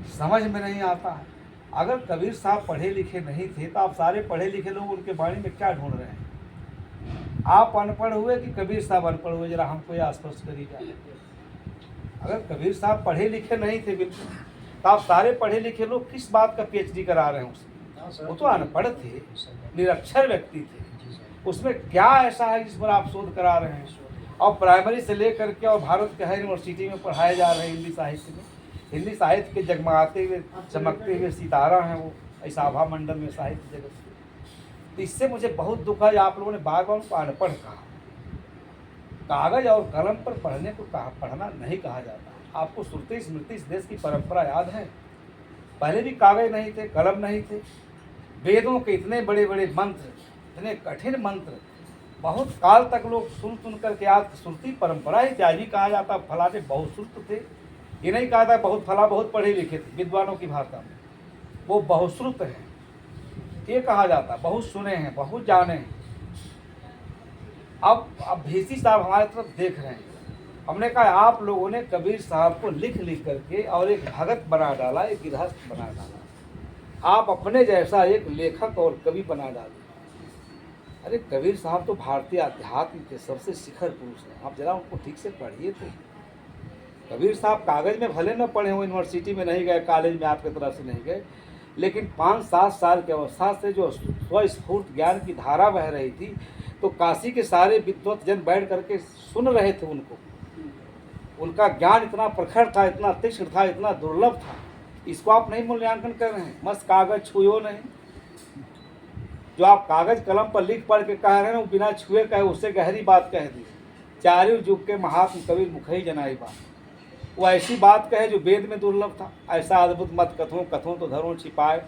समझ में नहीं आता है। अगर कबीर साहब पढ़े लिखे नहीं थे तो आप सारे पढ़े लिखे लोग उनके बाणी में क्या ढूंढ रहे हैं? आप अनपढ़ हुए कि कबीर साहब अनपढ़ हुए? जरा हमको यह स्पष्ट करिएगा। अगर कबीर साहब पढ़े लिखे नहीं थे बिल्कुल, तो आप सारे पढ़े लिखे लोग किस बात का पीएचडी करा रहे हैं उसमें? वो तो अनपढ़ थे, निरक्षर व्यक्ति थे। उसमें क्या ऐसा है जिस पर आप शोध करा रहे हैं? और प्राइमरी से लेकर के और भारत के हर यूनिवर्सिटी में पढ़ाए जा रहे हैं हिंदी साहित्य में। हिंदी साहित्य के जगमगाते हुए चमकते हुए सितारा हैं वो इस आभा मंडल में साहित्य जगत के। तो इससे मुझे बहुत दुख है। आप लोगों ने बार बार उनको अनपढ़ कहा। कागज और कलम पर पढ़ने को पढ़ना नहीं कहा जाता। आपको श्रुति स्मृति इस देश की परंपरा याद है? पहले भी कागज नहीं थे, कलम नहीं थे। वेदों के इतने बड़े बड़े मंत्र, इतने कठिन मंत्र बहुत काल तक लोग सुन करके याद। श्रुति परंपरा ही त्यागी कहा जाता। फलाने बहुत श्रुत थे, ये नहीं कहा था बहुत फला बहुत पढ़े लिखे थे। विद्वानों की भाषा में वो बहुश्रुत हैं, ये कहा जाता। बहुत सुने हैं, बहुत जाने हैं। अब भेसी साहब हमारे तरफ देख रहे हैं। हमने कहा आप लोगों ने कबीर साहब को लिख करके और एक भगत बना डाला, एक गृहस्थ बना डाला। आप अपने जैसा एक लेखक और कवि बना डाले। अरे कबीर साहब तो भारतीय अध्यात्म के सबसे शिखर पुरुष हैं। आप जरा उनको ठीक से पढ़िए। तो कबीर साहब कागज में भले न पढ़े हो, यूनिवर्सिटी में नहीं गए, कॉलेज में आपकी तरफ से नहीं गए, लेकिन 5-7 साल की अवस्था से जो स्वस्फूर्त ज्ञान की धारा बह रही थी, तो काशी के सारे विद्वत जन बैठ करके सुन रहे थे उनको। उनका ज्ञान इतना प्रखर था, इतना तीक्ष्ण था, इतना दुर्लभ था। इसको आप नहीं मूल्यांकन कर रहे हैं। मस्त कागज छुओ नहीं। जो आप कागज कलम पर लिख पढ़ के कह रहे हैं वो बिना छुए कहे, उससे गहरी बात कह दी। चारों युग के महात्मा कबीर मुखई जनाई बात, वो ऐसी बात कहे जो वेद में दुर्लभ था। ऐसा अद्भुत मत कथों कथों तो धरों छिपाए,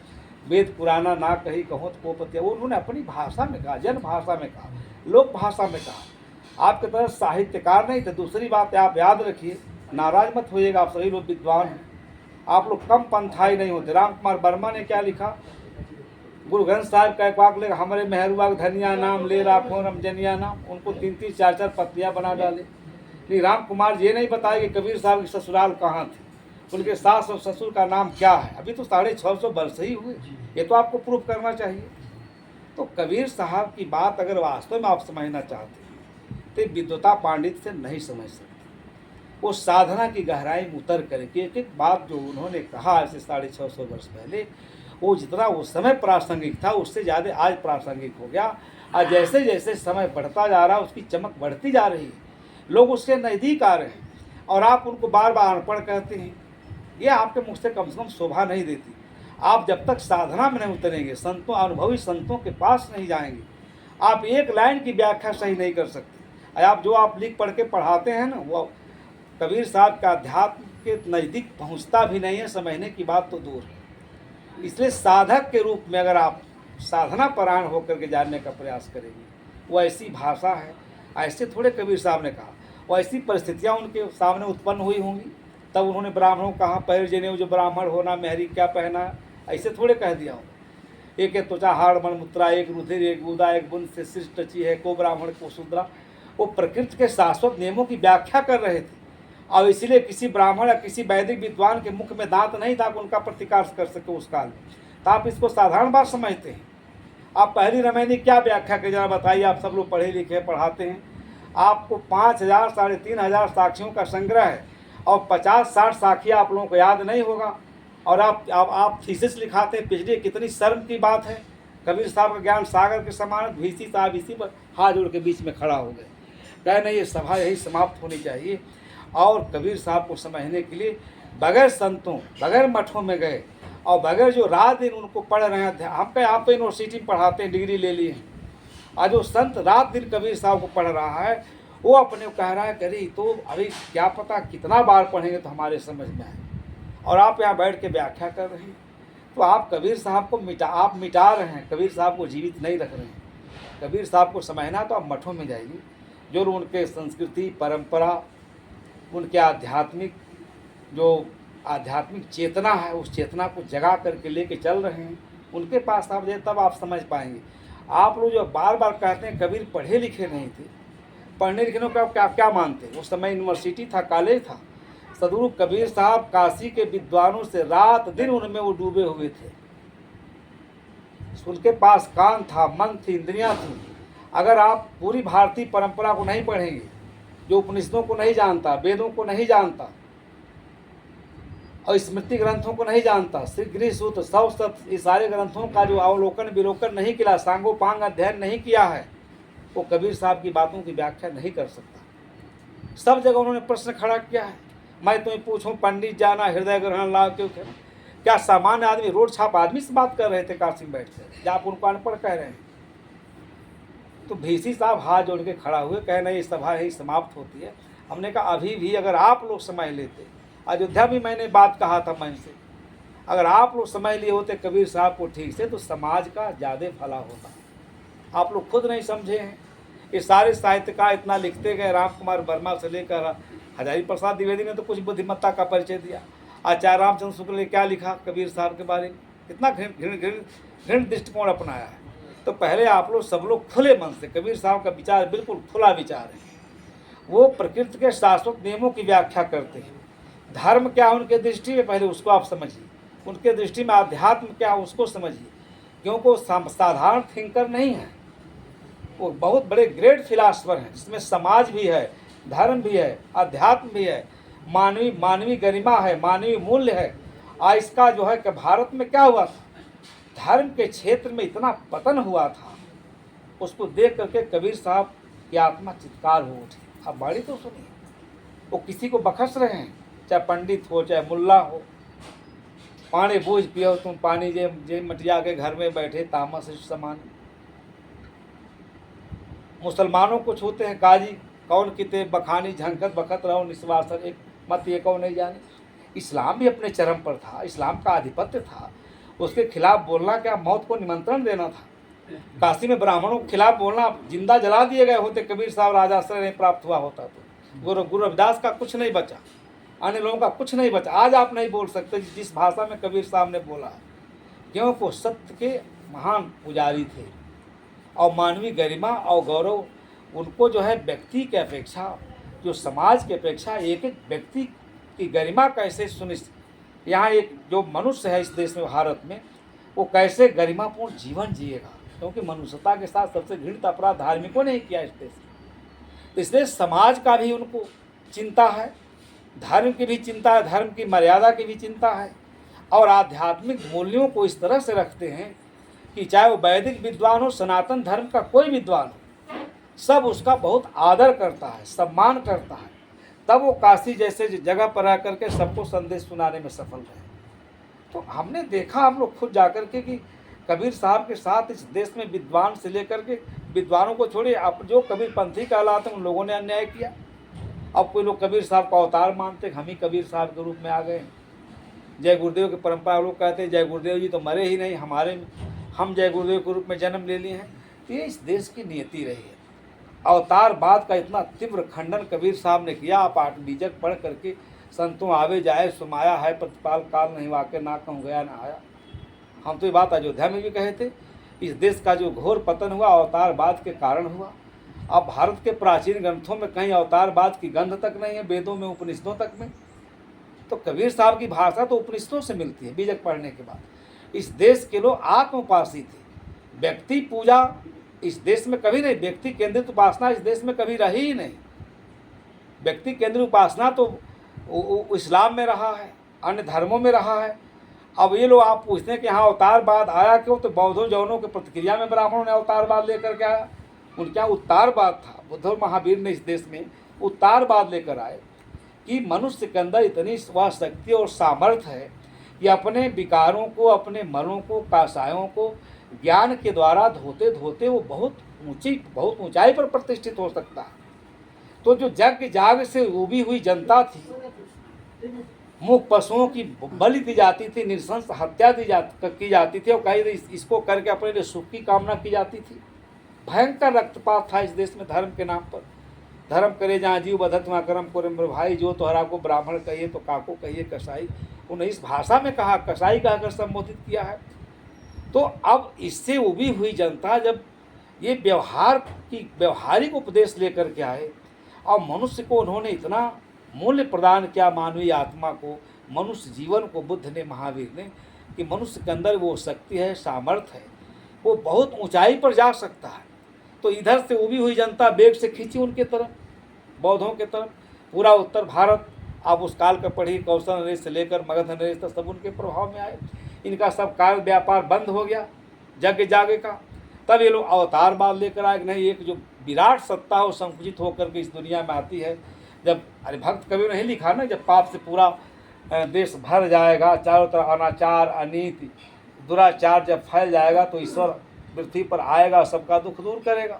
वेद पुराना ना कही कहो तो कोपत्या। वो उन्होंने अपनी भाषा में कहा, जन भाषा में कहा, लोक भाषा में कहा। आपके तरह साहित्यकार नहीं थे। दूसरी बात आप याद रखिए, नाराज मत होइएगा, आप सभी लोग विद्वान हैं, आप लोग कम पंथाई नहीं होते। राम कुमार वर्मा ने क्या लिखा? गुरु ग्रंथ साहिब का एक वाक्य, हमारे मेहरुआ धनिया नाम ले राखो रमजनिया नाम। उनको 3-3 4-4 पत्नियाँ बना डाले। नहीं, राम कुमार ये नहीं बताए कि कबीर साहब की ससुराल कहाँ थे, उनके सास और ससुर का नाम क्या है। अभी तो 650 वर्ष ही हुए, ये तो आपको प्रूफ करना चाहिए। तो कबीर साहब की बात अगर वास्तव में आप समझना चाहते हैं तो विद्वता पांडित से नहीं समझ सकते। वो साधना की गहराई में उतर करके एक एक बात जो उन्होंने कहा ऐसे 650 वर्ष पहले, वो जितना उस समय प्रासंगिक था उससे ज़्यादा आज प्रासंगिक हो गया। और जैसे जैसे समय बढ़ता जा रहा है उसकी चमक बढ़ती जा रही है, लोग उसके नज़दीक आ रहे हैं। और आप उनको बार बार अनपढ़ कहते हैं, ये आपके मुख से कम शोभा नहीं देती। आप जब तक साधना में नहीं उतरेंगे, संतों अनुभवी संतों के पास नहीं जाएंगे, आप एक लाइन की व्याख्या सही नहीं कर सकते। आप जो आप लिख पढ़ के पढ़ाते हैं ना, वो कबीर साहब का अध्यात्म के नज़दीक पहुंचता भी नहीं है, समझने की बात तो दूर है। इसलिए साधक के रूप में अगर आप साधना परायण होकर के जानने का प्रयास करेंगे, वो ऐसी भाषा है, ऐसे थोड़े कबीर साहब ने कहा, वो ऐसी परिस्थितियाँ उनके सामने उत्पन्न हुई होंगी, तब उन्होंने ब्राह्मणों को कहा पैर जनेऊ जो ब्राह्मण होना मेहरी क्या पहना, ऐसे थोड़े कह दिया हो। एक है त्वचा हाड़ मन मुद्रा, एक रुधिर एक बूंदा, एक बुंद से सृष्टि रची है, को ब्राह्मण को शूद्रा। वो प्रकृति के शाश्वत नियमों की व्याख्या कर रहे थे, और इसीलिए किसी ब्राह्मण या किसी वैदिक विद्वान के मुख में दांत नहीं था कि उनका प्रतिकार कर सके उस काल में। तो आप इसको साधारण बात समझते हैं। आप पहली रामायण क्या व्याख्या कर जरा बताइए। आप सब लोग पढ़े लिखे पढ़ाते हैं, आपको 5000 3500 साखियों का संग्रह है और 50-60 साखी आप लोगों को याद नहीं होगा, और आप थीसिस लिखाते हैं पीएचडी। कितनी शर्म की बात है। कबीर साहब का ज्ञान सागर के समान, भीसी साहब इसी पर हाथ जोड़ के बीच में खड़ा हो गए, कहे नहीं ये सभा यही समाप्त होनी चाहिए। और कबीर साहब को समझने के लिए बगैर संतों, बगैर मठों में गए और बगैर जो रात दिन उनको पढ़ रहे थे। हम कहे आप तो यूनिवर्सिटी में पढ़ाते हैं, डिग्री ले लिए हैं, आज जो संत रात दिन कबीर साहब को पढ़ रहा है, वो अपने को कह रहा है करी तो अभी क्या पता कितना बार पढ़ेंगे तो हमारे समझ में आए, और आप यहाँ बैठ के व्याख्या कर रहे हैं। तो आप कबीर साहब को मिटा रहे हैं, कबीर साहब को जीवित नहीं रख रहे हैं। कबीर साहब को समझना तो आप मठों में जाइए, जो उनके संस्कृति परंपरा, उनके आध्यात्मिक चेतना है, उस चेतना को जगा करके लेके चल रहे हैं, उनके पास आप जाए तब आप समझ पाएंगे। आप लोग जो बार बार कहते हैं कबीर पढ़े लिखे नहीं थे, पढ़ने लिखने को क्या क्या मानते? उस समय यूनिवर्सिटी था, कॉलेज था, सदगुरु कबीर साहब काशी के विद्वानों से रात दिन उनमें वो डूबे हुए थे। उनके पास कान था, मन थी, इंद्रियां थी। अगर आप पूरी भारतीय परंपरा को नहीं पढ़ेंगे, जो उपनिषदों को नहीं जानता, वेदों को नहीं जानता और स्मृति ग्रंथों को नहीं जानता, श्री गृह सूत्र, सौ सप्त, इस सारे ग्रंथों का जो अवलोकन विलोकन नहीं किया, सांगोपांग अध्ययन नहीं किया है, वो कबीर साहब की बातों की व्याख्या नहीं कर सकता। सब जगह उन्होंने प्रश्न खड़ा किया है। मैं तुम्हें पूछूं, पंडित जाना हृदय ग्रहण लाभ क्यों करें? क्या सामान्य आदमी, रोड छाप आदमी से बात कर रहे थे काशी में बैठ कर, या आप उनको अनपढ़ कह रहे हैं? तो VC साहब हाथ जोड़ के खड़ा हुए, कहे नहीं, सभा ही समाप्त होती है। हमने कहा अभी भी अगर आप लोग समय लेते, अयोध्या भी मैंने बात कहा था मन से, अगर आप लोग समय लिए होते कबीर साहब को ठीक से, तो समाज का ज़्यादा भला होता। आप लोग खुद नहीं समझे हैं। ये सारे साहित्यकार इतना लिखते गए, राम कुमार वर्मा से लेकर हजारी प्रसाद द्विवेदी ने तो कुछ बुद्धिमत्ता का परिचय दिया। आचार्य रामचंद्र शुक्ल ने क्या लिखा कबीर साहब के बारे में, कितना घृण दृष्टिकोण अपनाया है। तो पहले आप लोग सब लोग खुले मन से, कबीर साहब का विचार बिल्कुल खुला विचार है। वो प्रकृति के शाश्वत नियमों की व्याख्या करते हैं। धर्म क्या उनके दृष्टि में, पहले उसको आप समझिए। उनके दृष्टि में अध्यात्म क्या उसको समझिए, क्योंकि वो साधारण थिंकर नहीं है, वो बहुत बड़े ग्रेट फिलासफर हैं, जिसमें समाज भी है, धर्म भी है, अध्यात्म भी है, मानवीय गरिमा है, मानवीय मूल्य है। आज इसका जो है कि भारत में क्या हुआ था, धर्म के क्षेत्र में इतना पतन हुआ था, उसको देख करके कबीर साहब की आत्मा चित्कार हो उठी। अब बाड़ी तो सुनिए, वो किसी को बखस रहे हैं, चाहे पंडित हो चाहे मुल्ला हो। पानी बूझ पियो तुम पानी, जे मटिया के घर में बैठे तामस समान। मुसलमानों को छूते हैं काजी, कौन किते बखानी, झंकत बखत रहो निस्वासर, एक मत ये कौन नहीं जाने। इस्लाम भी अपने चरम पर था, इस्लाम का आधिपत्य था, उसके खिलाफ बोलना क्या मौत को निमंत्रण देना था। काशी में ब्राह्मणों के खिलाफ बोलना, जिंदा जला दिए गए होते कबीर साहब राजाश्रय नहीं प्राप्त हुआ होता तो। गुरु रविदास का कुछ नहीं बचा, अन्य लोगों का कुछ नहीं बचा। आज आप नहीं बोल सकते जिस भाषा में कबीर साहब ने बोला है, क्योंकि वो सत्य के महान पुजारी थे और मानवीय गरिमा और गौरव उनको जो है व्यक्ति की अपेक्षा, जो समाज की अपेक्षा एक एक व्यक्ति की गरिमा कैसे सुनिश्चित, यहाँ एक जो मनुष्य है इस देश में, भारत में, वो कैसे गरिमापूर्ण जीवन जिएगा, क्योंकि मनुष्यता के साथ सबसे घृणित अपराध धार्मिकों ने ही किया इस देश में। तो इसलिए समाज का भी उनको चिंता है, धर्म की भी चिंता है, धर्म की मर्यादा की भी चिंता है, और आध्यात्मिक मूल्यों को इस तरह से रखते हैं कि चाहे वो वैदिक विद्वान हो, सनातन धर्म का कोई विद्वान हो, सब उसका बहुत आदर करता है, सम्मान करता है। तब वो काशी जैसे जगह पर रह करके सबको संदेश सुनाने में सफल रहे। तो हमने देखा, हम लोग खुद जाकर के, कि कबीर साहब के साथ इस देश में विद्वान से लेकर के, विद्वानों को छोड़िए, आप जो कबीर पंथी कहलाते हैं उन लोगों ने अन्याय किया। अब कोई लोग कबीर साहब का अवतार मानते, हम ही कबीर साहब के रूप में आ गए। जय गुरुदेव की परंपरा लोग कहते हैं जय गुरुदेव जी तो मरे ही नहीं, हम जय गुरुदेव के रूप में जन्म ले लिए हैं। तो ये इस देश की नियति रही है। अवतारवाद का इतना तीव्र खंडन कबीर साहब ने किया। आप 8 बीजक पढ़ करके, संतों आवे जाए सुमाया है, प्रतिपाल काल नहीं वाके, ना कहूँ गया ना आया। हम तो ये बात अयोध्या में भी कहे थे, इस देश का जो घोर पतन हुआ अवतारवाद के कारण हुआ। अब भारत के प्राचीन ग्रंथों में कहीं अवतारवाद की गंध तक नहीं है, वेदों में, उपनिषदों तक में। तो कबीर साहब की भाषा तो उपनिषदों से मिलती है बीजक पढ़ने के बाद। इस देश के लोग आत्मोपासी थे, व्यक्ति पूजा इस देश में कभी नहीं, व्यक्ति केंद्रित उपासना इस देश में कभी रही ही नहीं। व्यक्ति केंद्रित उपासना तो इस्लाम में रहा है, अन्य धर्मों में रहा है। अब ये लोग आप पूछते हैं कि यहाँ अवतारवाद आया क्यों, तो बौद्धों जैनों के प्रतिक्रिया में ब्राह्मणों ने अवतारवाद लेकर के आया। उनके यहाँ उत्तारवाद था, बुद्ध और महावीर ने इस देश में उत्तारवाद लेकर आए कि मनुष्य के अंदर इतनी वह शक्ति और सामर्थ्य है कि अपने विकारों को, अपने मनों को, कासायों को ज्ञान के द्वारा धोते धोते वो बहुत ऊंचाई पर प्रतिष्ठित हो सकता है। तो जो जाग से उबी हुई जनता थी, मूक पशुओं की बलि दी जाती थी, नृशंस हत्या की जाती थी, और कहीं इसको करके अपने लिए सुख की कामना की जाती थी। भयंकर रक्तपात था इस देश में धर्म के नाम पर। धर्म करे जहाँ जीव बधत वहाँ कर्म करे मेरे भाई, जो तोहरा को ब्राह्मण कहिए तो काको कहिए कसाई। उन्हें इस भाषा में कहा, कसाई कहकर संबोधित किया है। तो अब इससे उबी हुई जनता जब ये व्यवहारिक उपदेश लेकर के आए और मनुष्य को उन्होंने इतना मूल्य प्रदान किया मानवीय आत्मा को, मनुष्य जीवन को बुद्ध ने, महावीर ने, कि मनुष्य के अंदर वो शक्ति है, सामर्थ्य है, वो बहुत ऊंचाई पर जा सकता है। तो इधर से उभी हुई जनता बेग से खींची उनके तरफ, बौद्धों के तरफ। पूरा उत्तर भारत आप उस काल का पढ़िए, कौशल नरेश से लेकर मगध नरेश तक सब उनके प्रभाव में आए। इनका सब कार्य व्यापार बंद हो गया यज्ञ जागे का। तब ये लोग अवतार बाद लेकर आए कि नहीं, एक जो विराट सत्ता हो संकुचित होकर के इस दुनिया में आती है। जब अरे भक्त कबीर नहीं लिखा ना, जब पाप से पूरा देश भर जाएगा, चारों तरफ अनाचार, अनीति, दुराचार जब फैल जाएगा, तो ईश्वर पृथ्वी पर आएगा, सबका दुख दूर करेगा।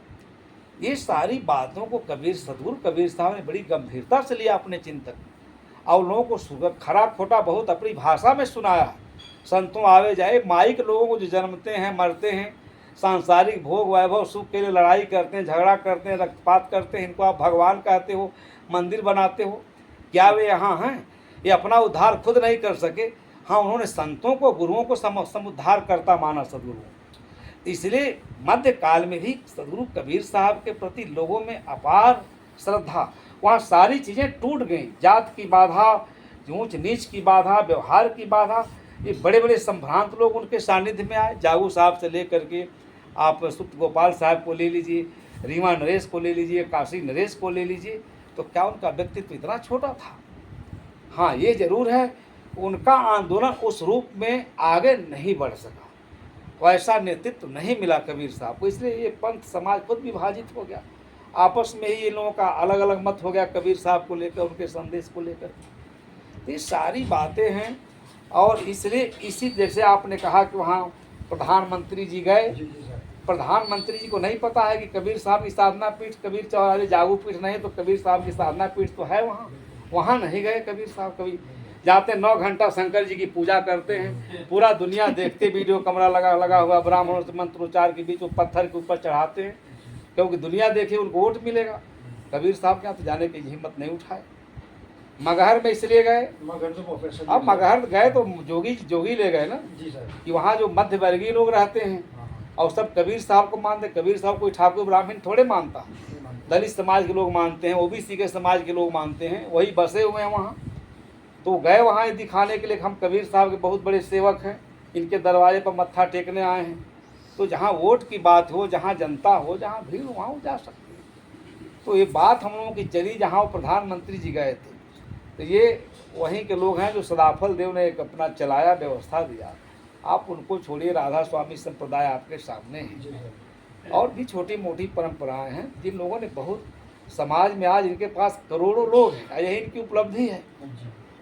ये सारी बातों को कबीर, सदगुरु कबीर साहब ने बड़ी गंभीरता से लिया अपने चिंतन, और लोगों को खरा खोटा बहुत अपनी भाषा में सुनाया। संतों आवे जाए, माइक लोगों को जो जन्मते हैं, मरते हैं, सांसारिक भोग वैभव सुख के लिए लड़ाई करते हैं, झगड़ा करते हैं, रक्तपात करते हैं, इनको आप भगवान कहते हो, मंदिर बनाते हो, क्या वे यहाँ हैं? ये अपना उद्धार खुद नहीं कर सके। हाँ, उन्होंने संतों को, गुरुओं को समुद्धार करता माना सदगुरु। इसलिए मध्य काल में भी सदगुरु कबीर साहब के प्रति लोगों में अपार श्रद्धा। वहाँ सारी चीज़ें टूट गईं, जात की बाधा, ऊंच नीच की बाधा, व्यवहार की बाधा। ये बड़े बड़े संभ्रांत लोग उनके सानिध्य में आए। जागू साहब से लेकर के आप सुप्त गोपाल साहब को ले लीजिए, रीमा नरेश को ले लीजिए, काशी नरेश को ले लीजिए, तो क्या उनका व्यक्तित्व इतना छोटा था? हाँ, ये जरूर है, उनका आंदोलन उस रूप में आगे नहीं बढ़ सका, वैसा नेतृत्व नहीं मिला कबीर साहब को। इसलिए ये पंथ समाज खुद विभाजित हो गया, आपस में ही ये लोगों का अलग अलग मत हो गया कबीर साहब को लेकर, उनके संदेश को लेकर। तो ये सारी बातें हैं। और इसलिए इसी जैसे आपने कहा कि वहाँ प्रधानमंत्री जी गए, प्रधानमंत्री जी को नहीं पता है कि कबीर साहब की साधना पीठ, कबीर चौराहे जागू पीठ नहीं तो कबीर साहब की साधना पीठ तो है वहाँ। वहाँ नहीं गए कबीर साहब, कभी जाते 9 घंटा शंकर जी की पूजा करते हैं, पूरा दुनिया देखते, वीडियो कैमरा लगा हुआ, ब्राह्मणों से मंत्रोच्चार के बीच वो पत्थर के ऊपर चढ़ाते हैं, क्योंकि दुनिया देखे उनको वोट मिलेगा। कबीर साहब के यहाँ तो जाने की हिम्मत नहीं उठाए। मगहर में इसलिए गए, अब मगहर गए तो जोगी ले गए ना कि वहाँ जो मध्य वर्गीय लोग रहते हैं और सब कबीर साहब को मानते। कबीर साहब कोई ठाकुर ब्राह्मण थोड़े मानता, दलित समाज के लोग मानते हैं, ओबीसी के समाज के लोग मानते हैं, वही बसे हुए हैं वहाँ। तो गए वहाँ ये दिखाने के लिए हम कबीर साहब के बहुत बड़े सेवक हैं, इनके दरवाजे पर मत्था टेकने आए हैं। तो जहाँ वोट की बात हो, जहाँ जनता हो, जहाँ भीड़ हो, वहाँ वो जा सकते हैं। तो ये बात हम लोगों की चली जहाँ वो प्रधानमंत्री जी गए थे। तो ये वहीं के लोग हैं जो सदाफल देव ने एक अपना चलाया, व्यवस्था दिया। आप उनको छोड़िए, राधा स्वामी संप्रदाय आपके सामने है, और भी छोटी मोटी परंपराएं हैं जिन लोगों ने बहुत समाज में, आज इनके पास करोड़ों लोग हैं, यही इनकी उपलब्धि है।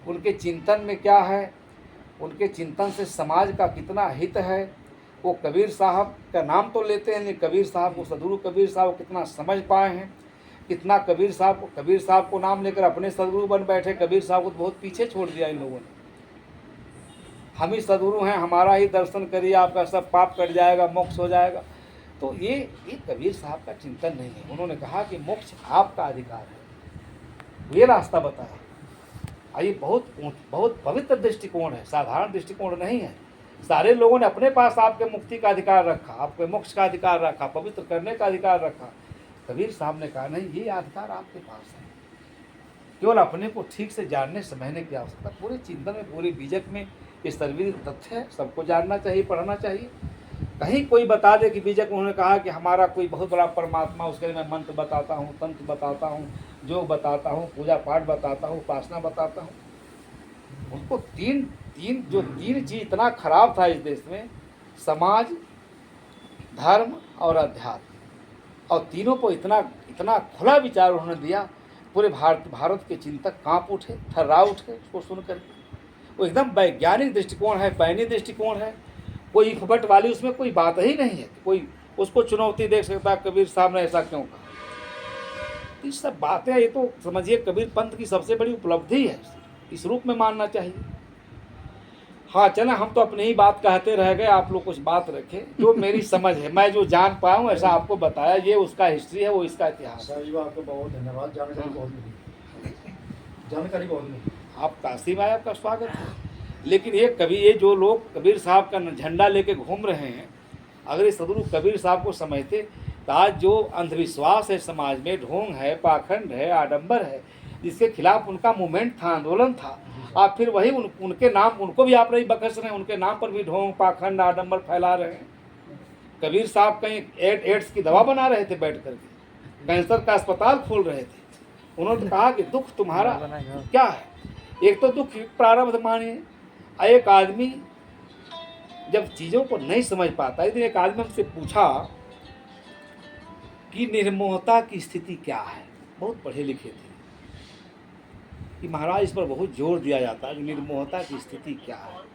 उनके चिंतन में क्या है, उनके चिंतन से समाज का कितना हित है। वो कबीर साहब का नाम तो लेते हैं, लेकिन कबीर साहब को, सदगुरु कबीर साहब को कितना समझ पाए हैं, कितना कबीर साहब को नाम लेकर अपने सदगुरु बन बैठे। कबीर साहब को तो बहुत पीछे छोड़ दिया इन लोगों ने। हम ही सदगुरु हैं, हमारा ही दर्शन करिए, आपका सब पाप कट जाएगा, मोक्ष हो जाएगा। तो ये कबीर साहब का चिंतन नहीं है। उन्होंने कहा कि मोक्ष आपका अधिकार है, ये रास्ता बताया। ये बहुत पवित्र दृष्टिकोण है, साधारण दृष्टिकोण नहीं है। सारे लोगों ने अपने पास आपके मुक्ति का अधिकार रखा, आपके मोक्ष का अधिकार रखा, पवित्र करने का अधिकार रखा। कबीर साहब ने कहा नहीं, ये अधिकार आपके पास है, केवल अपने को ठीक से जानने समझने की आवश्यकता। पूरे चिंतन में, पूरे बीजक में ये सर्वविदित तथ्य है, सबको जानना चाहिए, पढ़ना चाहिए। कहीं कोई बता दे कि बीजक उन्होंने कहा कि हमारा कोई बहुत बड़ा परमात्मा, उसके लिए मैं मंत्र बताता हूँ, तंत्र बताता हूँ, योग बताता हूँ, पूजा पाठ बताता हूँ, उपासना बताता हूँ। उनको तीन चीज इतना खराब था इस देश में, समाज, धर्म और अध्यात्म, और तीनों को इतना खुला विचार उन्होंने दिया। पूरे भारत के चिंतक कांप उठे, थर्रा उठे उसको सुनकर। वो एकदम वैज्ञानिक दृष्टिकोण है, पैनी दृष्टिकोण है, कोई इफबट वाली उसमें कोई बात ही नहीं है। कोई उसको चुनौती देख सकता है कबीर साहब ने ऐसा क्यों कहा। ये सब बातें, ये तो समझिए कबीर पंथ की सबसे बड़ी उपलब्धि है, इस रूप में मानना चाहिए। हाँ चले, हम तो अपनी ही बात कहते रह गए, आप लोग कुछ बात रखें जो मेरी समझ है, मैं जो जान पाया हूँ ऐसा आपको बताया। ये उसका हिस्ट्री है, वो इसका इतिहास है। आपको बहुत धन्यवाद, जानकारी बहुत मिली। आप काशी में आए, आपका स्वागत है। लेकिन ये जो लोग कबीर साहब का झंडा लेके घूम रहे हैं, अगर ये सदगुरु कबीर साहब को समझते तो आज जो अंधविश्वास है समाज में, ढोंग है, पाखंड है, आडंबर है, जिसके खिलाफ उनका मूवमेंट था, आंदोलन था, आप फिर वही उनके नाम, उनको भी आप नहीं बखस रहे हैं, उनके नाम पर भी ढोंग पाखंड आडंबर फैला रहे हैं। कबीर साहब कहीं एड्स की दवा बना रहे थे बैठ करके, कैंसर का अस्पताल खोल रहे थे। उन्होंने कहा कि दुख तुम्हारा क्या है? एक तो दुख प्रारब्ध मानिए। एक आदमी जब चीज़ों को नहीं समझ पाता है, तो एक आदमी हमसे पूछा कि निर्मोहता की स्थिति क्या है। बहुत पढ़े लिखे थे कि महाराज इस पर बहुत जोर दिया जाता है कि निर्मोहता की स्थिति क्या है।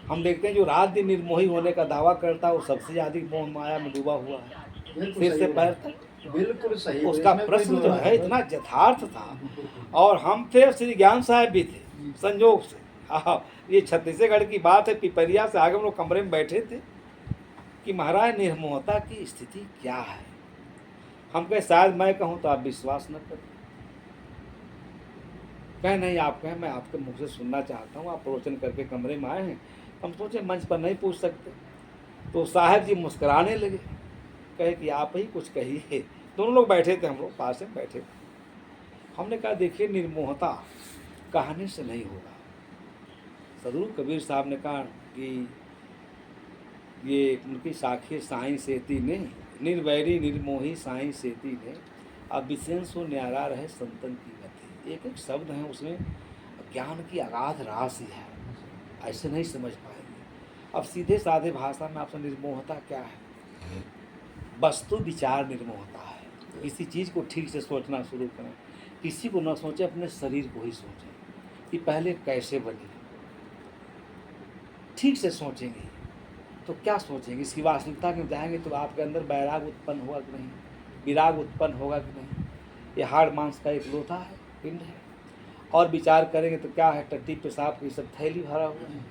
हम देखते हैं जो रात दिन निर्मोही होने का दावा करता है वो सबसे ज़्यादा मोह माया में डूबा हुआ है, सिर से पैर तक। बिल्कुल सही। उसका प्रश्न जो है इतना यथार्थ था। और हम थे, श्री ज्ञान साहब भी थे संजोग से। हाँ, ये छत्तीसगढ़ की बात है, पिपरिया से आगे हम लोग कमरे में बैठे थे कि महाराज निर्मोहता की स्थिति क्या है। हम कहे शायद मैं कहूँ तो आप विश्वास न करें। कहे नहीं, आप कहें, मैं आपके मुख से सुनना चाहता हूँ, आप प्रवचन करके कमरे में आए हैं, हम सोचे मंच पर नहीं पूछ सकते। तो साहब जी मुस्कुराने लगे, कहे कि आप ही कुछ कहिए। दोनों लोग बैठे थे, हम लोग पास में बैठे थे। हमने कहा देखिए, निर्मोहता कहने से नहीं होगा। सदगुरु कबीर साहब ने कहा कि ये उनकी साखी साईं सेती ने, निर्वैरी निर्मोही साईं सेती ने, अब विशेष हो न्यारा रहे संतन की गति। एक एक शब्द है उसमें ज्ञान की अगाध राशि है, ऐसे नहीं समझ पाएंगे। अब सीधे साधे भाषा में आपसे निर्मोहता क्या है? वस्तु विचार निर्मोहता है। किसी चीज़ को ठीक से सोचना शुरू करें, किसी को न सोचें, अपने शरीर को ही सोचें कि पहले कैसे बनी। ठीक से सोचेंगे तो क्या सोचेंगे, इसकी वास्तविकता में जाएंगे तो आपके अंदर वैराग उत्पन्न होगा कि नहीं, विराग उत्पन्न होगा कि नहीं। ये हाड़ मांस का एक लोथा है, पिंड है। और विचार करेंगे तो क्या है, टट्टी पेशाब की सब थैली भरा हुआ है,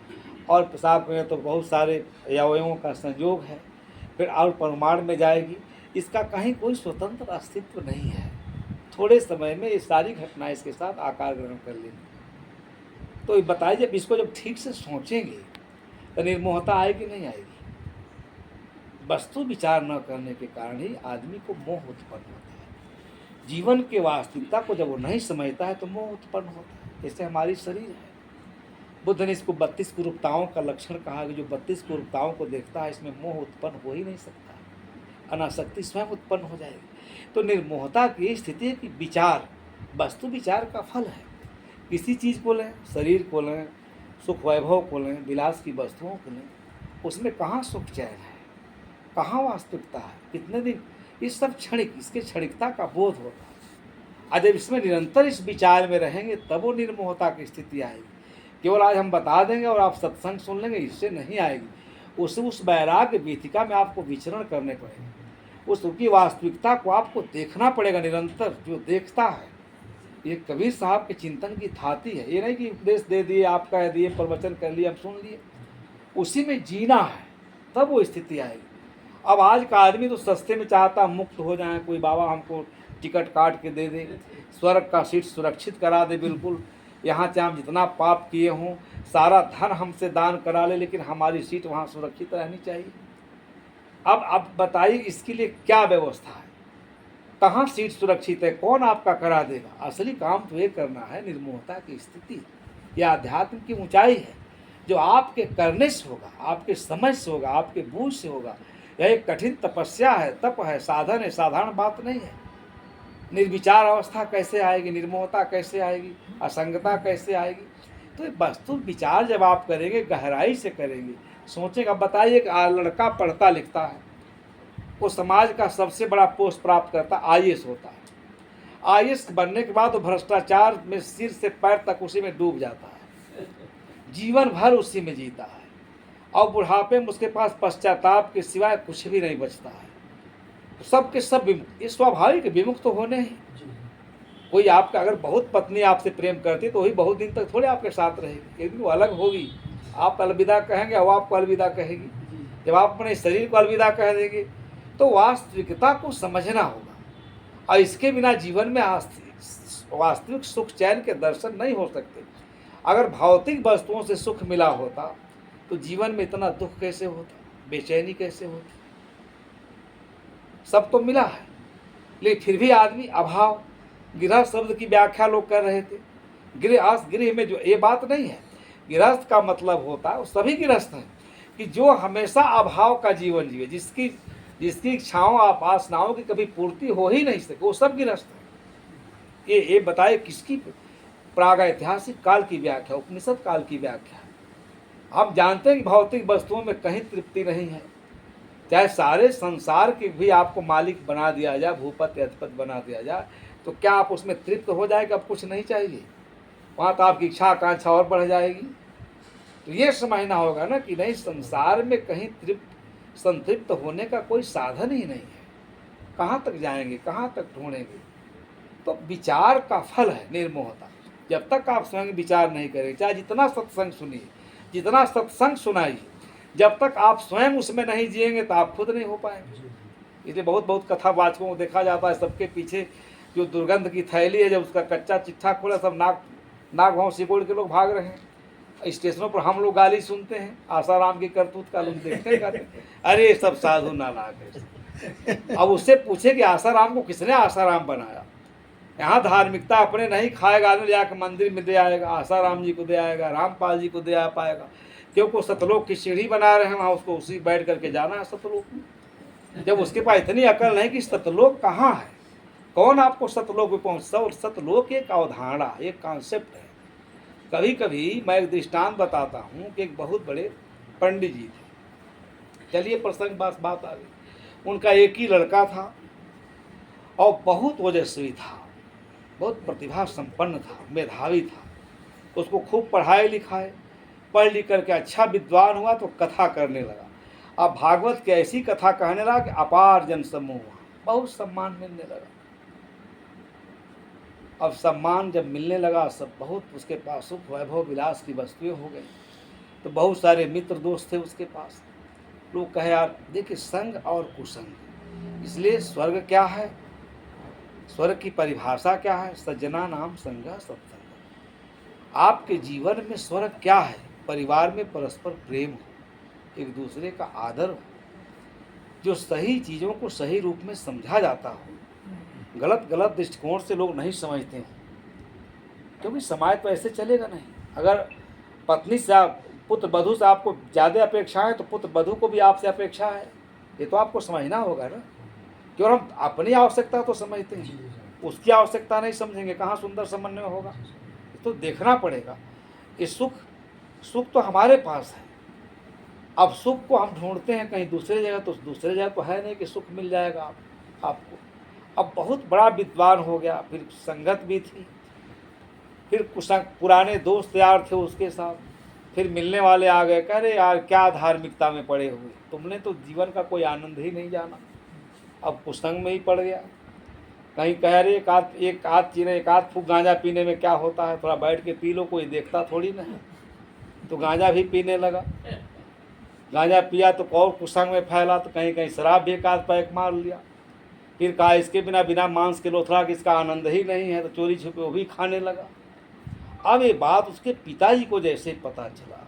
और पेशाब में तो बहुत सारे अवयवों का संयोग है। फिर और परमाणु में जाएगी, इसका कहीं कोई स्वतंत्र अस्तित्व नहीं है। थोड़े समय में ये सारी घटनाएं इसके साथ आकार ग्रहण कर लेंगी। तो बताइए, जब इसको जब ठीक से सोचेंगे तो निर्मोहता आएगी नहीं आएगी? वस्तु विचार न करने के कारण ही आदमी को मोह उत्पन्न होता है। जीवन के वास्तविकता को जब वो नहीं समझता है तो मोह उत्पन्न होता है। जैसे हमारी शरीर है, बुद्ध ने इसको 32 कुरूपताओं का लक्षण कहा कि जो 32 कुरूपताओं को देखता है इसमें मोह उत्पन्न हो ही नहीं सकता, अनासक्ति स्वयं उत्पन्न हो जाएगी। तो निर्मोहता की स्थिति है कि विचार, वस्तु विचार का फल है। किसी चीज़ को लें, शरीर को लें, सुख वैभव को लें, विलास की वस्तुओं को लें, उसमें कहाँ सुख चैन है, कहाँ वास्तविकता है, कितने दिन, इस सब क्षणिक, इसके क्षणिकता का बोध होता है। और जब इसमें निरंतर इस विचार में रहेंगे तब वो निर्मोहता की स्थिति आएगी। केवल आज हम बता देंगे और आप सत्संग सुन लेंगे, इससे नहीं आएगी। उस वैराग्य वीथिका में आपको विचरण करने पड़ेगा, उसकी वास्तविकता को आपको देखना पड़ेगा निरंतर। जो देखता है, ये कबीर साहब के चिंतन की थाती है। ये नहीं कि उपदेश दे दिए, आप कह दिए, प्रवचन कर लिए, हम सुन लिए, उसी में जीना है, तब वो स्थिति आएगी। अब आज का आदमी तो सस्ते में चाहता मुक्त हो जाए, कोई बाबा हमको टिकट काट के दे दे, स्वर्ग का सीट सुरक्षित करा दे, बिल्कुल यहाँ चाहे हम जितना पाप किए हों सारा धन हमसे दान करा ले, लेकिन हमारी सीट वहाँ सुरक्षित रहनी चाहिए। अब बताइए इसके लिए क्या व्यवस्था है, कहाँ सीट सुरक्षित है, कौन आपका करा देगा? असली काम तो ये करना है। निर्मोहता की स्थिति यह अध्यात्म की ऊंचाई है, जो आपके करने से होगा, आपके समझ से होगा, आपके बूझ से होगा। यह एक कठिन तपस्या है, तप है, साधन है, साधारण बात नहीं है। निर्विचार अवस्था कैसे आएगी, निर्मोहता कैसे आएगी, असंगता कैसे आएगी? तो वस्तु विचार जब आप करेंगे, गहराई से करेंगे, सोचेंगे। अब बताइए कि लड़का पढ़ता लिखता है, वो समाज का सबसे बड़ा पोस्ट प्राप्त करता IAS होता है। IAS बनने के बाद वो भ्रष्टाचार में सिर से पैर तक उसी में डूब जाता है, जीवन भर उसी में जीता है, और बुढ़ापे में उसके पास पश्चाताप के सिवाय कुछ भी नहीं बचता है। सबके सब विमुक्त, ये स्वाभाविक विमुक्त तो होने ही। कोई आपका अगर बहुत पत्नी आपसे प्रेम करती तो वही बहुत दिन तक थोड़े आपके साथ रहेगी, एक दिन वो अलग होगी, आप अलविदा कहेंगे, वो आपको अलविदा कहेगी। जब आप अपने शरीर को अलविदा कह देंगे तो वास्तविकता को समझना होगा, और इसके बिना जीवन में वास्तविक सुख चैन के दर्शन नहीं हो सकते। अगर भौतिक वस्तुओं से सुख मिला होता तो जीवन में इतना दुख कैसे होता, बेचैनी कैसे होती? सब तो मिला है, लेकिन फिर भी आदमी अभाव, गृह शब्द की व्याख्या लोग कर रहे थे। गृह में जो, ये बात नहीं है। गृहस्थ का मतलब होता है, वो सभी गृहस्थ हैं कि जो हमेशा अभाव का जीवन जिए, जिसकी इच्छाओं वासनाओं की कभी पूर्ति हो ही नहीं सके, वो सब गृहस्थ हैं। ये बताए किसकी? प्रागैतिहासिक काल की व्याख्या, उपनिषद काल की व्याख्या। हम जानते हैं कि भौतिक वस्तुओं में कहीं तृप्ति नहीं है। चाहे सारे संसार के भी आपको मालिक बना दिया जाए, भूपति अधिपति बना दिया जाए, तो क्या आप उसमें तृप्त हो जाएगा? अब कुछ नहीं चाहिए, वहाँ तो आपकी इच्छा आकांक्षा और बढ़ जाएगी। तो ये समझना होगा ना कि नहीं, संसार में कहीं संतृप्त होने का कोई साधन ही नहीं है। कहाँ तक जाएंगे, कहाँ तक ढूंढेंगे? तो विचार का फल है निर्मोहता। जब तक आप स्वयं विचार नहीं करेंगे, चाहे जितना सत्संग सुनिए, जितना सत्संग सुनाइए, जब तक आप स्वयं उसमें नहीं जिएंगे तो आप खुद नहीं हो पाएंगे। इसलिए बहुत कथावाचकों को देखा जाता है, सबके पीछे जो दुर्गंध की थैली है, जब उसका कच्चा चिट्ठा खोला, सब नाक भाव सिकोड़ के लोग भाग रहे हैं। स्टेशनों पर हम लोग गाली सुनते हैं, आसाराम की करतूत का लोग देखते हैं, अरे सब साधु नालायक है। अब उससे पूछे कि आसाराम को किसने आसाराम बनाया? यहाँ धार्मिकता अपने नहीं खाएगा, आदमी जाकर मंदिर में दे आएगा, आसाराम जी को दे आएगा, रामपाल जी को दे आ पाएगा, क्योंकि सतलोक की सीढ़ी बना रहे हैं, वहाँ उसको उसी बैठ करके जाना है सतलोक में। जब उसके पास इतनी अकल नहीं कि सतलोक कहाँ है, कौन आपको सतलोक में पहुँचता। और सतलोक एक अवधारणा, एक कॉन्सेप्ट है। कभी कभी मैं एक दृष्टांत बताता हूँ कि एक बहुत बड़े पंडित जी थे। चलिए प्रसंग बात आ गई। उनका एक ही लड़का था और बहुत ओजस्वी था, बहुत प्रतिभा संपन्न था, मेधावी था। उसको खूब पढ़ाए लिखाए, पढ़ लिख करके अच्छा विद्वान हुआ तो कथा करने लगा। अब भागवत की ऐसी कथा कहने लगा कि अपार जन समूह, बहुत सम्मान मिलने लगा। अब सम्मान जब मिलने लगा, सब बहुत उसके पास सुख वैभव विलास की वस्तुएं हो गई। तो बहुत सारे मित्र दोस्त थे उसके पास। लोग कहे यार देखिए, संग और कुसंग, इसलिए स्वर्ग क्या है, स्वर्ग की परिभाषा क्या है? सज्जना नाम संगा सत्संग। आपके जीवन में स्वर्ग क्या है? परिवार में परस्पर प्रेम हो, एक दूसरे का आदर हो, जो सही चीज़ों को सही रूप में समझा जाता हो। गलत दृष्टिकोण से लोग नहीं समझते हैं, क्योंकि समाज तो ऐसे चलेगा नहीं। अगर पत्नी से पुत्र वधू से आपको ज़्यादा अपेक्षा है, तो पुत्र वधू को भी आपसे अपेक्षा है। ये तो आपको समझना होगा ना। क्यों हम अपनी आवश्यकता तो समझते हैं, उसकी आवश्यकता नहीं समझेंगे, कहाँ सुंदर समन्वय होगा। तो देखना पड़ेगा। ये सुख तो हमारे पास है। अब सुख को हम ढूंढते हैं कहीं दूसरे जगह, तो दूसरे जगह तो है नहीं कि सुख मिल जाएगा आपको। अब बहुत बड़ा विद्वान हो गया, फिर संगत भी थी, फिर पुराने दोस्त यार थे उसके साथ, फिर मिलने वाले आ गए, कह रहे यार क्या धार्मिकता में पड़े हुए, तुमने तो जीवन का कोई आनंद ही नहीं जाना। अब कुसंग में ही पड़ गया। कहीं कह रहे एक आध फूक गांजा पीने में क्या होता है, थोड़ा बैठ के पी लो, कोई देखता थोड़ी ना है। तो गांजा भी पीने लगा। गांजा पिया तो और कुसंग में फैला, तो कहीं कहीं शराब भी एक आध पैक मार लिया। फिर कहा इसके बिना मांस के लोथड़ा कि इसका आनंद ही नहीं है, तो चोरी छुपे वो भी खाने लगा। अब ये बात उसके पिताजी को जैसे पता चला,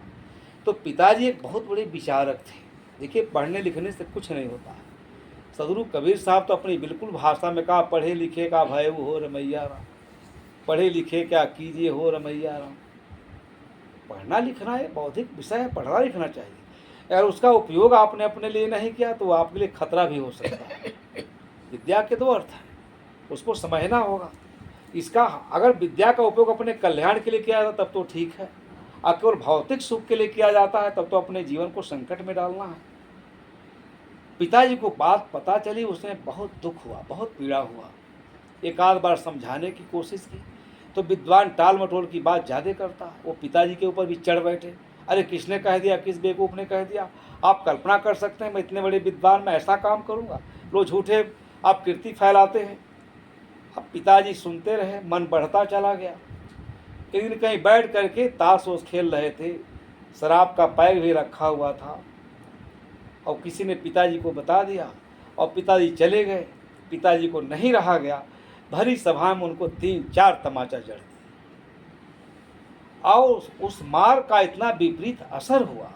तो पिताजी एक बहुत बड़े विचारक थे। देखिए, पढ़ने लिखने से कुछ नहीं होता है। सदगुरु कबीर साहब तो अपनी बिल्कुल भाषा में कहा, पढ़े लिखे का भय हो रमैया राम, पढ़े लिखे क्या कीजिए हो रमैया राम। पढ़ना लिखना एक बौद्धिक विषय है, पढ़ना लिखना चाहिए। अगर उसका उपयोग आपने अपने लिए नहीं किया तो आपके लिए खतरा भी हो सकता है। विद्या के दो अर्थ हैं, उसको समझना होगा। इसका अगर विद्या का उपयोग अपने कल्याण के लिए किया जाता तब तो ठीक है, और केवल भौतिक सुख के लिए किया जाता है तब तो अपने जीवन को संकट में डालना है। पिताजी को बात पता चली, उसने बहुत दुख हुआ, बहुत पीड़ा हुआ। एक आध बार समझाने की कोशिश की तो विद्वान टाल मटोल की बात ज़्यादा करता। वो पिताजी के ऊपर भी चढ़ बैठे, अरे किसने कह दिया, किस बेवकूफ़ ने कह दिया। आप कल्पना कर सकते हैं मैं इतने बड़े विद्वान में ऐसा काम करूँगा। लो झूठे आप कीर्ति फैलाते हैं। अब पिताजी सुनते रहे, मन बढ़ता चला गया। एक दिन कहीं बैठ करके ताश वोश खेल रहे थे, शराब का पैक भी रखा हुआ था, और किसी ने पिताजी को बता दिया और पिताजी चले गए। पिताजी को नहीं रहा गया, भरी सभा में उनको 3-4 तमाचा जड़ दिया। और उस मार का इतना विपरीत असर हुआ,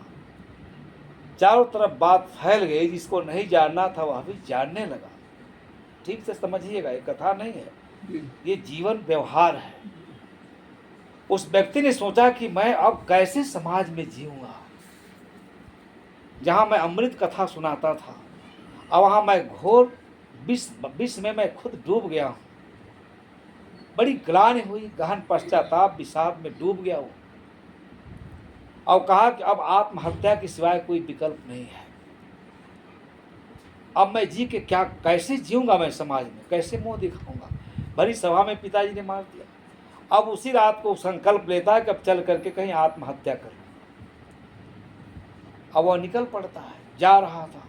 चारों तरफ बात फैल गई। जिसको नहीं जानना था वह भी जानने लगा। ठीक से समझिएगा, ये कथा नहीं है, ये जीवन व्यवहार है। उस व्यक्ति ने सोचा कि मैं अब कैसे समाज में जीऊंगा, जहां मैं अमृत कथा सुनाता था और वहां मैं घोर विष में मैं खुद डूब गया हूं। बड़ी ग्लानि हुई, गहन पश्चाताप विषाद में डूब गया हूं और कहा कि अब आत्महत्या के सिवाय कोई विकल्प नहीं है। अब मैं जी के क्या कैसे जीऊंगा, मैं समाज में कैसे मुंह दिखाऊंगा। भरी सभा में पिताजी ने मार दिया। अब उसी रात को संकल्प लेता है कि अब चल करके कहीं आत्महत्या कर लूं। अब वह निकल पड़ता है, जा रहा था।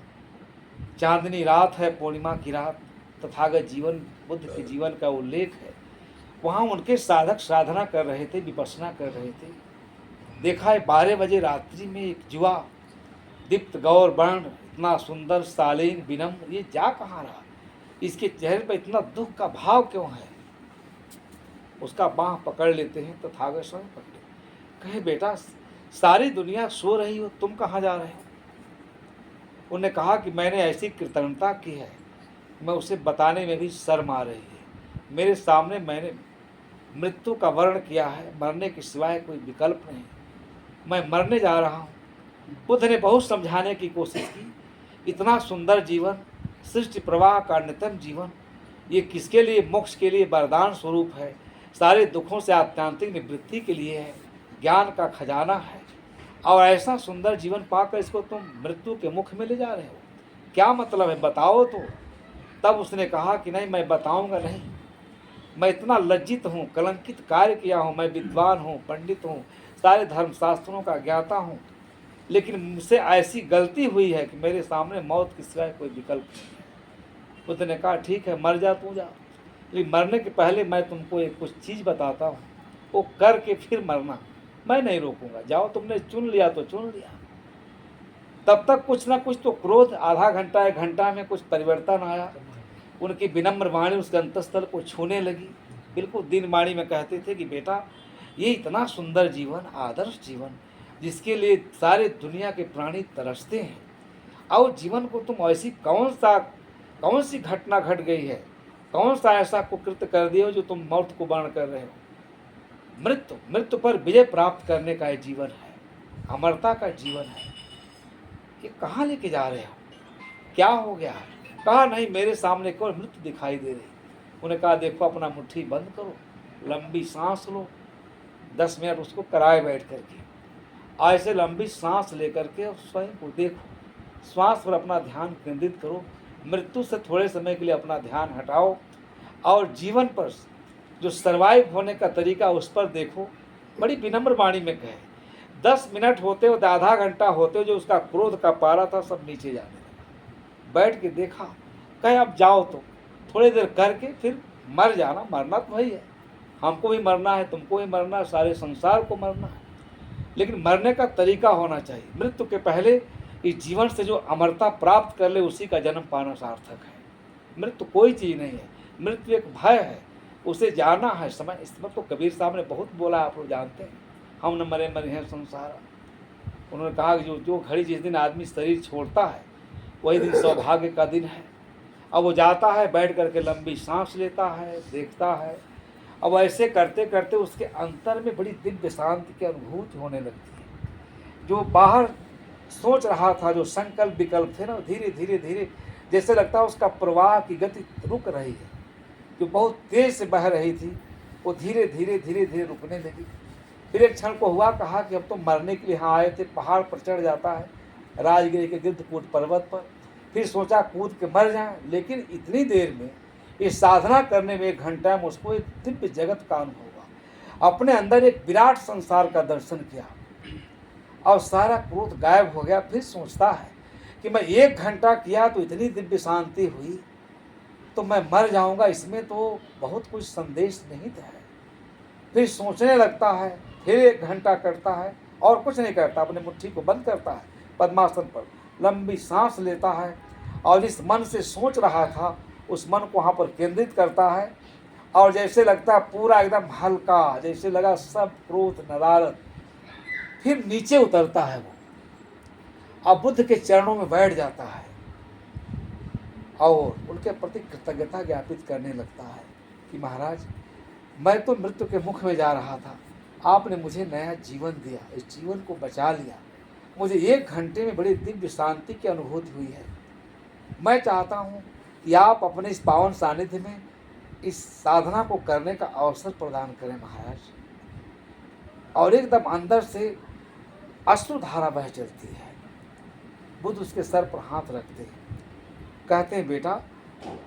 चांदनी रात है, पूर्णिमा की रात, तथागत जीवन बुद्ध के जीवन का उल्लेख है। वहाँ उनके साधक साधना कर रहे थे, विपස්සना कर रहे थे। देखा है 12 बजे रात्रि में एक युवा दीप्त गौर वर्ण, इतना सुंदर शालीन विनम्र, ये जा कहाँ रहा, इसके चेहरे पर इतना दुख का भाव क्यों है। उसका बाँह पकड़ लेते हैं तथागत स्वयं पकड़े, कहे बेटा सारी दुनिया सो रही हो, तुम कहाँ जा रहे हो। उन्होंने कहा कि मैंने ऐसी कृतज्ञता की है, मैं उसे बताने में भी शर्म आ रही है। मेरे सामने मैंने मृत्यु का वर्ण किया है, मरने के सिवाय कोई विकल्प नहीं, मैं मरने जा रहा हूँ। बुद्ध ने बहुत समझाने की कोशिश की, इतना सुंदर जीवन, सृष्टि प्रवाह का अन्यतम जीवन, ये किसके लिए, मोक्ष के लिए वरदान स्वरूप है, सारे दुखों से आत्यांतिक निवृत्ति के लिए है, ज्ञान का खजाना है। और ऐसा सुंदर जीवन पाकर इसको तुम मृत्यु के मुख में ले जा रहे हो, क्या मतलब है, बताओ तो। तब उसने कहा कि नहीं, मैं बताऊंगा नहीं, मैं इतना लज्जित हूँ, कलंकित कार्य किया हूँ, मैं विद्वान हूँ, पंडित हूँ, सारे धर्मशास्त्रों का ज्ञाता हूँ, लेकिन मुझसे ऐसी गलती हुई है कि मेरे सामने मौत के सिवाय कोई विकल्प नहीं है। बुद्ध ने कहा ठीक है, मर जा तू जा, लेकिन मरने के पहले मैं तुमको एक कुछ चीज़ बताता हूँ, वो करके फिर मरना, मैं नहीं रोकूंगा। जाओ, तुमने चुन लिया तो चुन लिया। तब तक कुछ ना कुछ तो क्रोध, आधा घंटा 1 घंटा में कुछ परिवर्तन आया। उनकी विनम्र वाणी उसके अंतस्थल को छूने लगी। बिल्कुल दिन वाणी में कहते थे कि बेटा ये इतना सुंदर जीवन, आदर्श जीवन, जिसके लिए सारे दुनिया के प्राणी तरसते हैं, और जीवन को तुम ऐसी कौन सी घटना घट गई है, कौन सा ऐसा कुकृत्य कर दिए हो जो तुम मौत को वर्ण कर रहे हो। मृत्यु पर विजय प्राप्त करने का ये जीवन है, अमरता का जीवन है, ये कहाँ लेके जा रहे हो, क्या हो गया। कहा नहीं, मेरे सामने केवल मृत्यु दिखाई दे रही। उन्हें कहा देखो, अपना मुट्ठी बंद करो, लंबी सांस लो, 10 मिनट उसको कराए बैठ करके, ऐसे लंबी सांस लेकर के स्वयं को देखो, श्वास पर अपना ध्यान केंद्रित करो, मृत्यु से थोड़े समय के लिए अपना ध्यान हटाओ और जीवन पर जो सर्वाइव होने का तरीका उस पर देखो। बड़ी विनम्र वाणी में कहे, 10 मिनट होते हो, आधा घंटा होते हो, जो उसका क्रोध का पारा था सब नीचे जाने लगा। बैठ के देखा, कहे अब जाओ, तो थोड़ी देर करके फिर मर जाना, मरना तो वही है, हमको भी मरना है, तुमको भी मरना है, सारे संसार को मरना है, लेकिन मरने का तरीका होना चाहिए। मृत्यु के पहले इस जीवन से जो अमरता प्राप्त कर ले, उसी का जन्म पाना सार्थक है। मृत्यु कोई चीज़ नहीं है, मृत्यु एक भय है, उसे जाना है। समय इस पर तो कबीर साहब ने बहुत बोला, आप लोग जानते हैं, हम न मरे मरे हैं संसार। उन्होंने कहा कि जो घड़ी जिस दिन आदमी शरीर छोड़ता है वही दिन सौभाग्य का दिन है। अब वो जाता है, बैठ करके लंबी सांस लेता है, देखता है, अब ऐसे करते करते उसके अंतर में बड़ी दिव्य शांति की अनुभूति होने लगती है। जो बाहर सोच रहा था, जो संकल्प विकल्प थे ना, धीरे धीरे धीरे जैसे लगता है उसका प्रवाह की गति रुक रही है, जो बहुत तेज से बह रही थी वो धीरे धीरे धीरे धीरे रुकने लगी। फिर एक क्षण को हुआ, कहा कि अब तो मरने के लिए यहाँ आए थे, पहाड़ पर चढ़ जाता है, राजगिरी के गिद्धकूट पर्वत पर, फिर सोचा कूद के मर जाए, लेकिन इतनी देर में ये साधना करने में 1 घंटा में उसको एक दिव्य जगत का अनुभव हुआ। अपने अंदर एक विराट संसार का दर्शन किया और सारा क्रोध गायब हो गया। फिर सोचता है कि मैं 1 घंटा किया तो इतनी दिव्य शांति हुई, तो मैं मर जाऊंगा, इसमें तो बहुत कुछ संदेश निहित है। फिर सोचने लगता है, फिर 1 घंटा करता है और कुछ नहीं करता, अपने मुट्ठी को बंद करता है, पद्मासन पर लंबी सांस लेता है और जिस मन से सोच रहा था उस मन को वहाँ पर केंद्रित करता है, और जैसे लगता है पूरा एकदम हल्का, जैसे लगा सब क्रोध नदारत फिर नीचे उतरता है वो, अब बुद्ध के चरणों में बैठ जाता है और उनके प्रति कृतज्ञता ज्ञापित करने लगता है। कि महाराज मैं तो मृत्यु के मुख में जा रहा था, आपने मुझे नया जीवन दिया, इस जीवन को बचा लिया। मुझे 1 घंटे में बड़ी दिव्य शांति की अनुभूति हुई है। मैं चाहता हूँ कि आप अपने इस पावन सानिध्य में इस साधना को करने का अवसर प्रदान करें महाराज। और एकदम अंदर से अश्रुधारा बह चलती है। बुद्ध उसके सर पर हाथ रखते हैं, कहते हैं बेटा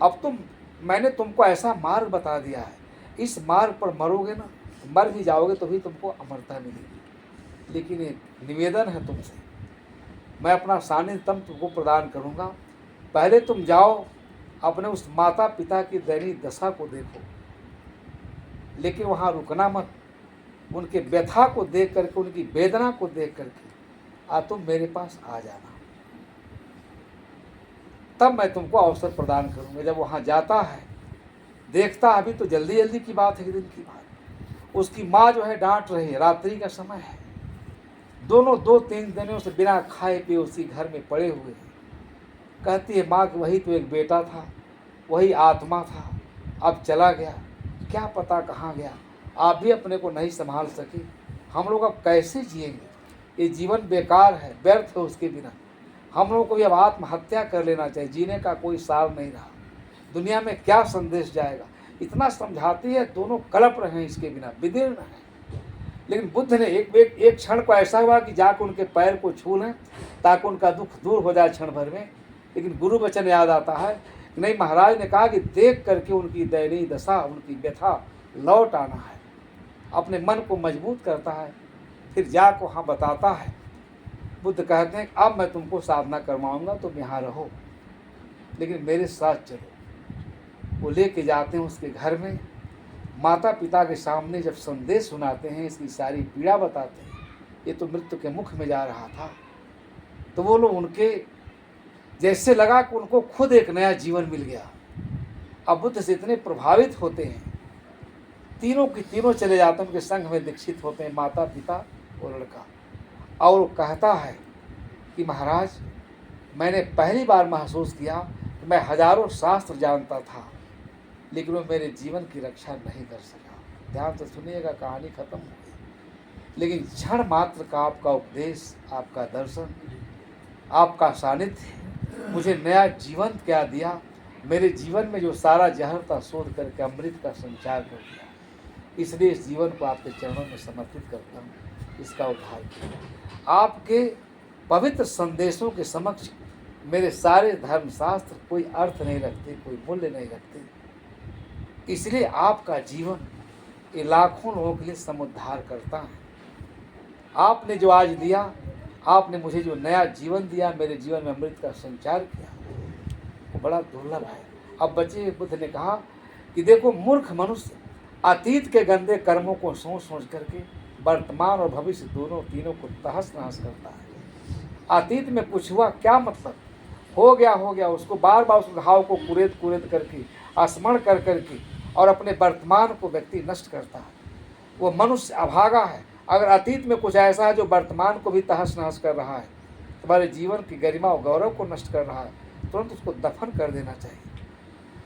अब मैंने तुमको ऐसा मार्ग बता दिया है, इस मार्ग पर मरोगे ना, मर भी जाओगे तो भी तुमको अमरता मिलेगी। लेकिन एक निवेदन है तुमसे, मैं अपना सानिध्य तुमको प्रदान करूँगा। पहले तुम जाओ अपने उस माता पिता की दयनीय दशा को देखो, लेकिन वहाँ रुकना मत। उनके व्यथा को देख करके, उनकी वेदना को देख करके तुम मेरे पास आ जाना, तब मैं तुमको अवसर प्रदान करूँगा। जब वहाँ जाता है, देखता, अभी तो जल्दी जल्दी की बात है, एक दिन की बात, उसकी माँ जो है डांट रही है, रात्रि का समय है, दोनों 2-3 दिनों से बिना खाए पिए उसी घर में पड़े हुए हैं। कहती है माँ कि वही तो एक बेटा था, वही आत्मा था, अब चला गया, क्या पता कहाँ गया, आप भी अपने को नहीं संभाल सके, हम लोग अब कैसे जिएंगे, ये जीवन बेकार है, व्यर्थ है उसके बिना। हम लोगों को भी अब आत्महत्या कर लेना चाहिए, जीने का कोई सार नहीं रहा, दुनिया में क्या संदेश जाएगा। इतना समझाती है, दोनों कलप रहे हैं इसके बिना, विदीर्ण हैं। लेकिन बुद्ध ने एक क्षण को ऐसा हुआ कि जाकर उनके पैर को छू लें ताकि उनका दुख दूर हो जाए क्षण भर में। लेकिन गुरु वचन याद आता है कि नहीं, महाराज ने कहा कि देख करके उनकी दयनीय दशा, उनकी व्यथा लौट आना है, अपने मन को मजबूत करता है, फिर जाकर वहाँ बताता है। बुद्ध कहते हैं अब मैं तुमको साधना करवाऊंगा, तुम यहाँ रहो, लेकिन मेरे साथ चलो। वो लेके जाते हैं उसके घर में, माता पिता के सामने जब संदेश सुनाते हैं, इसकी सारी पीड़ा बताते हैं, ये तो मृत्यु के मुख में जा रहा था, तो वो लोग उनके जैसे लगा कि उनको खुद एक नया जीवन मिल गया। अब बुद्ध से इतने प्रभावित होते हैं, तीनों की तीनों चले जाते हैं, उनके संग में दीक्षित होते हैं, माता पिता और लड़का। और वो कहता है कि महाराज मैंने पहली बार महसूस किया कि मैं हजारों शास्त्र जानता था, लेकिन वो मेरे जीवन की रक्षा नहीं कर सका। ध्यान से सुनिएगा, कहानी खत्म हो गई, लेकिन क्षण मात्र का आपका उपदेश, आपका दर्शन, आपका सानिध्य मुझे नया जीवन क्या दिया। मेरे जीवन में जो सारा जहर था शोध करके अमृत का संचार कर दिया। इसलिए इस जीवन को आपके चरणों में समर्पित करता हूँ, इसका उद्धार किया। आपके पवित्र संदेशों के समक्ष मेरे सारे धर्मशास्त्र कोई अर्थ नहीं रखते, कोई मूल्य नहीं रखते। इसलिए आपका जीवन ये लाखों लोगों के लिए समुद्धार करता है। आपने जो आज दिया, आपने मुझे जो नया जीवन दिया, मेरे जीवन में अमृत का संचार किया, वो बड़ा दुर्लभ है। अब बचे बुद्ध ने कहा कि देखो, मूर्ख मनुष्य अतीत के गंदे कर्मों को सोच सोच करके वर्तमान और भविष्य दोनों तीनों को तहस नहस करता है। अतीत में कुछ हुआ क्या मतलब, हो गया, उसको बार बार उस घाव को कुरेद करके स्मरण कर करके और अपने वर्तमान को व्यक्ति नष्ट करता है। वो मनुष्य अभागा है। अगर अतीत में कुछ ऐसा है जो वर्तमान को भी तहस नहस कर रहा है, तुम्हारे जीवन की गरिमा और गौरव को नष्ट कर रहा है, तुरंत उसको दफन कर देना चाहिए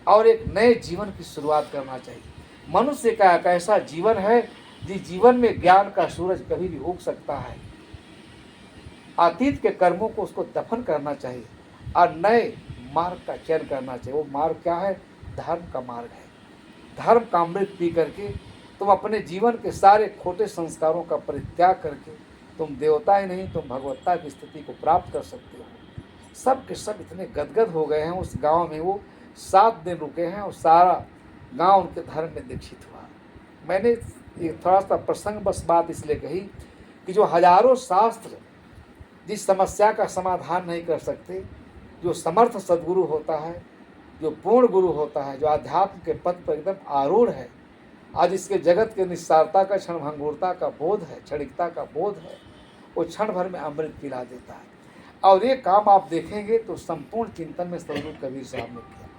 और एक नए जीवन की शुरुआत करना चाहिए। मनुष्य का एक ऐसा जीवन है जिस जीवन में ज्ञान का सूरज कभी भी उग सकता है। अतीत के कर्मों को उसको दफन करना चाहिए और नए मार्ग का चयन करना चाहिए। वो मार्ग क्या है? धर्म का मार्ग है। धर्म का अमृत पी करके तुम अपने जीवन के सारे खोटे संस्कारों का परित्याग करके तुम देवता ही नहीं, तुम भगवत्ता की स्थिति को प्राप्त कर सकते हो। सब के सब इतने गदगद हो गए हैं। उस गांव में वो 7 दिन रुके हैं और सारा गांव उनके धर्म में दीक्षित हुआ। मैंने ये थोड़ा सा प्रसंग बस बात इसलिए कही कि जो हजारों शास्त्र जिस समस्या का समाधान नहीं कर सकते, जो समर्थ सद्गुरु होता है, जो पूर्ण गुरु होता है, जो आध्यात्म के पथ पर एकदम आरूढ़ है, आज इसके जगत के निस्सारता का, क्षणभंगुरता का बोध है, क्षणिकता का बोध है, वो क्षण भर में अमृत पिला देता है। और ये काम आप देखेंगे तो संपूर्ण चिंतन में सद्गुरु कबीर साहब ने किया।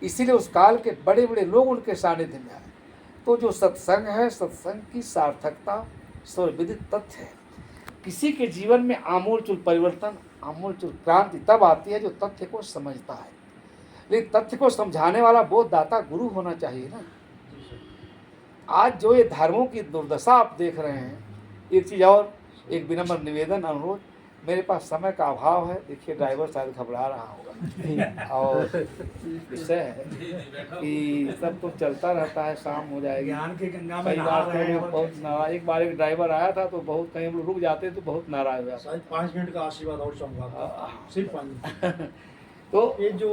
इसीलिए उस काल के बड़े बड़े लोग उनके सानिध्य में आए। तो जो सत्संग है, सत्संग की सार्थकता सर्वविदित तथ्य है। किसी के जीवन में आमूलचूल परिवर्तन, आमूलचूल क्रांति तब आती है जो तथ्य को समझता है। लेकिन तथ्य को समझाने वाला बोधदाता गुरु होना चाहिए ना। आज जो ये धर्मों की दुर्दशा आप देख रहे हैं, एक चीज़ और, एक विनम्र निवेदन अनुरोध, मेरे पास समय का अभाव है। देखिए ड्राइवर शायद घबरा रहा होगा और विषय है कि सब कुछ चलता रहता है, शाम हो जाएगी। ज्ञान की गंगा में कई नहा बार रहे हैं तो बहुत नाराज, एक बार एक ड्राइवर आया था तो बहुत, कहीं हम लोग रुक जाते तो बहुत नाराज हुआ। शायद 5 मिनट का आशीर्वाद और चाहूँगा आपका, सिर्फ 5 मिनट। तो ये जो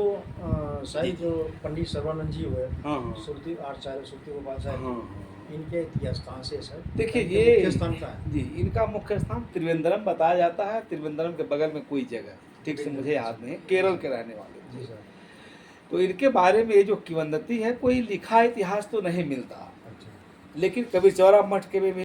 शायद जो पंडित सर्वानंद जी हुए, हाँ। सुरती आचार्य सुरती गोपाल साहब, हाँ। इनके इतिहास कहाँ से है सर? देखिए इनके ये मुख्य स्थान कहाँ है? जी, इनका मुख्य स्थान त्रिवेंद्रम बताया जाता है। त्रिवेंद्रम के बगल में कोई जगह ठीक से मुझे याद नहीं, केरल के रहने वाले जी थे। सर। तो इनके बारे में ये जो किंवदंती है, कोई लिखा इतिहास तो नहीं मिलता, अच्छा। लेकिन कबीर चौरा मठ के में